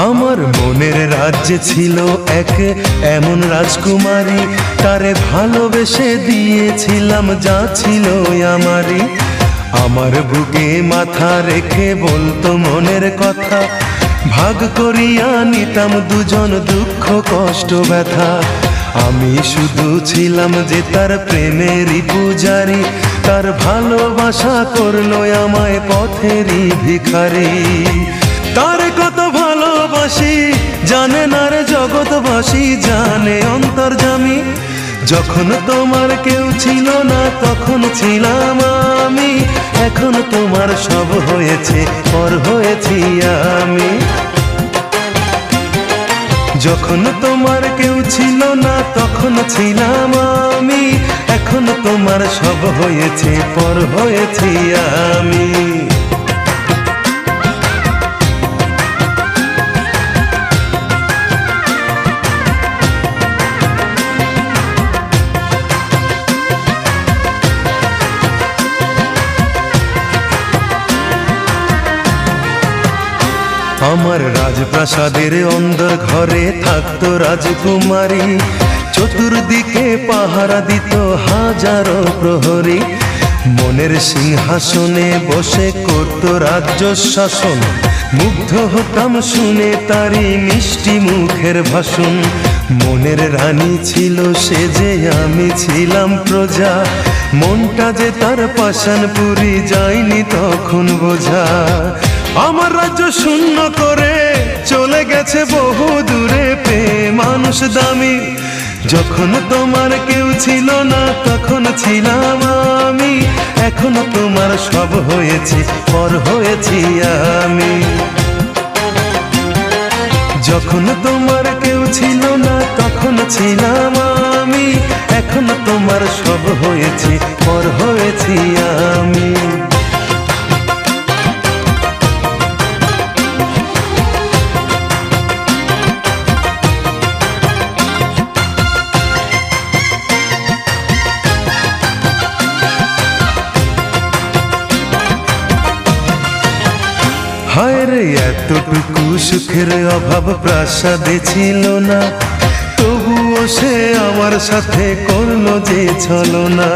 আমার মনের রাজ্যে ছিল এক এমন রাজকুমারী, তারে ভালোবেসে দিয়েছিলাম যা ছিল আমারই। আমার বুকে মাথা রেখে বলতো মনের কথা, ভাগ করিয়া নিতাম দুজন দুঃখ কষ্ট ব্যথা। আমি শুধু ছিলাম যে তার প্রেমেরই পূজারি, তার ভালোবাসা করলো আমায় পথেরই ভিখারি। তার কত ভালোবাসি জানে না রে জগৎবাসী, জানে অন্তর্যামী। যখন তোমার কেউ ছিল না তখন ছিলাম আমি, এখন তোমার সব হয়েছে পর হয়েছি আমি। যখন তোমার কেউ ছিল না তখন ছিলাম আমি, এখন তোমার সব হয়েছে পর হয়েছি আমি। আমার রাজপ্রাসাদের অন্দর ঘরে থাকতো রাজকুমারী, চতুর্দিকে পাহারা দিত হাজারো প্রহরী। মনের সিংহাসনে বসে করত রাজ্য শাসন, মুগ্ধ হতাম শুনে তারি মিষ্টি মুখের ভাষণ। মনের রানী ছিল সে যে আমি ছিলাম প্রজা, মনটা যে তার পাষাণপুরী যায়নি তখন বোঝা। আমার রাজ্য শূন্য করে চলে গেছে বহু দূরে, পেয়ে মানুষ দামি। যখন তোমার কেউ ছিল না তখন ছিলাম আমি, এখন তোমার সব হয়েছে পর হয়েছি আমি। যখন তোমার কেউ ছিল না তখন ছিলাম আমি, এখন তোমার সব হয়েছে পর হয়েছি আমি। হায় রে এতটুকু সুখের অভাব প্রাসাদে ছিল না, তবুও সে আমার সাথে করলো যে ছলনা।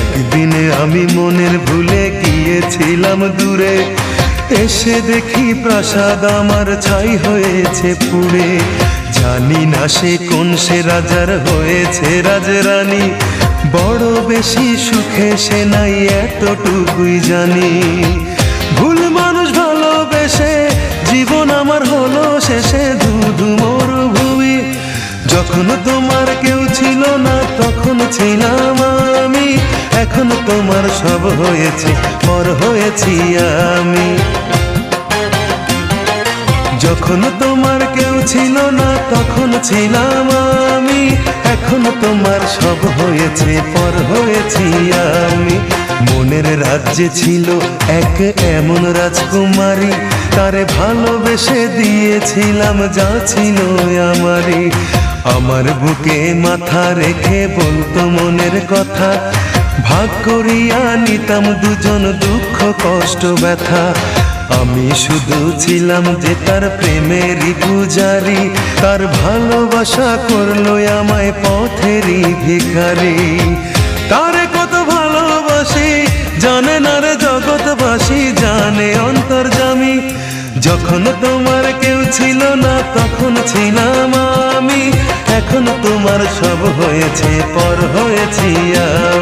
একদিনে আমি মনের ভুলে গিয়েছিলাম দূরে, এসে দেখি প্রাসাদ আমার ছাই হয়েছে পুড়ে। জানি না সে কোন সে রাজার হয়েছে রাজরানী, বড় বেশি সুখে সে নাই এতটুকুই জানি। ভুল মানুষ ভালোবেসে জীবন আমার হলো শেষে ধুধু মরুভূমি। যখন তোমার কেউ ছিল না তখন ছিলাম আমি, এখন তোমার সব হয়েছে পর হয়েছি আমি। যখন তোমার কেউ ছিল না তখন ছিলাম আমি, এখন তোমার সব হয়েছে পর হয়েছি আমি। মনের রাজ্যে ছিল এক এমন রাজকুমারী, তারে ভালোবেসে দিয়েছিলাম যা ছিল আমারই। আমার বুকে মাথা রেখে বলতো মনের কথা, ভাগ করিয়া নিতাম দুজন দুঃখ কষ্ট ব্যথা। আমি শুধু ছিলাম যে তার প্রেমেরই পূজারি, তার ভালোবাসা করলো আমায় পথেরই ভিখারি। তারে কত ভালোবাসি জানে না রে জগৎবাসী, জানে অন্তর্যামী। যখন তোমার কেউ ছিল না তখন ছিলাম আমি, এখন তোমার সব হয়েছে পর হয়েছি আমি।